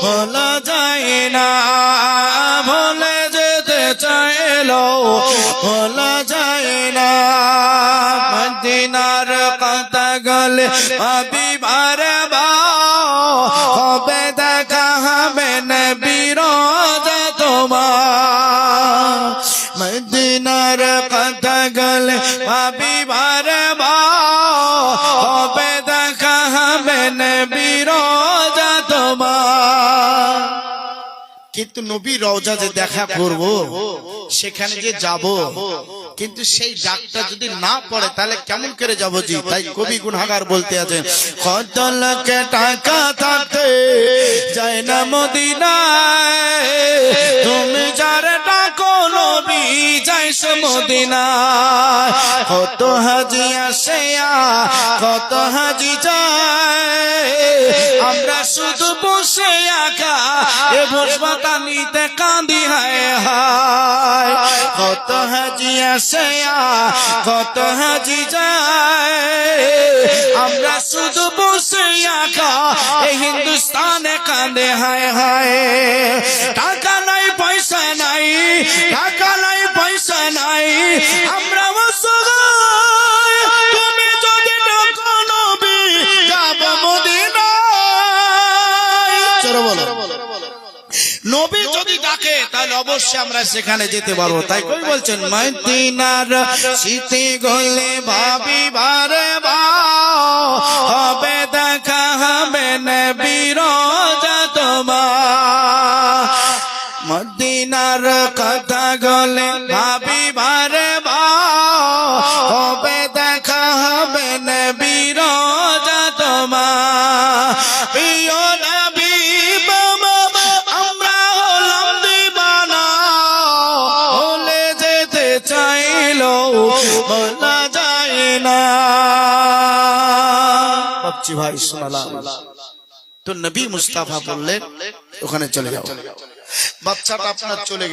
ভোলা যায় না, ভুলে যেতে চাইলো ভোলা যায় না। মদিনার কথা গলে ভাবি বারবার, হবে দেখা হবে নবীর রওজা তোমার। মদিনার কথা গলে ভাবি বারবার, হবে দেখা হবে নবীর রওজা তোমার। কিন্তু নবীর রওজা যে দেখা করব, সেখানে যে যাব, কিন্তু সেই ডাকটা যদি না পড়ে তাহলে কেমন করে যাব জি? তাই কবি গুণাগার বলতে আছেন, কত লাখে টাকা থাকতে যায় না মদিনায়, তুমি যার ডাকো নবী যাইস মদিনায়। কত হাজি আসে কত হাজি যায়, আমরা শুধু বসে আঁকা এ ভোজবাতা নিতে কাঁদি হায় হায়। কত হাজি আসে কত হাজি যায়, আমরা শুধু বসে আঁকা এই হিন্দুস্তানে কাঁদে হায় হায়। টাকা নাই পয়সা নাই, টাকা নাই পয়সা নাই, আমরা অসহায়, তুমি যদি ডাকো নবী যাব মদিনায়। চলো বলো, নবী যদি ডাকে তাহলে অবশ্যই আমরা সেখানে যেতে পারবো। তাই কই বলছেন, মদিনার শীতে গলে ভাবি বারবার, হবে দেখা হবে নবীর রওজা তোমার। মদিনার কথা গলে ভাবি বারবার, হবে দেখা হবে নবীর রওজা তোমার। প্রিয় নবী বাবা আমরা হলাম দিবানা, ভুলে যেতে চাইলো ভোলা যায় না। বাপজি ভাই শোনালাম তো নবী মুস্তাফা বললেন ওখানে চলে যাও। বাচ্চাটা আপনার চলে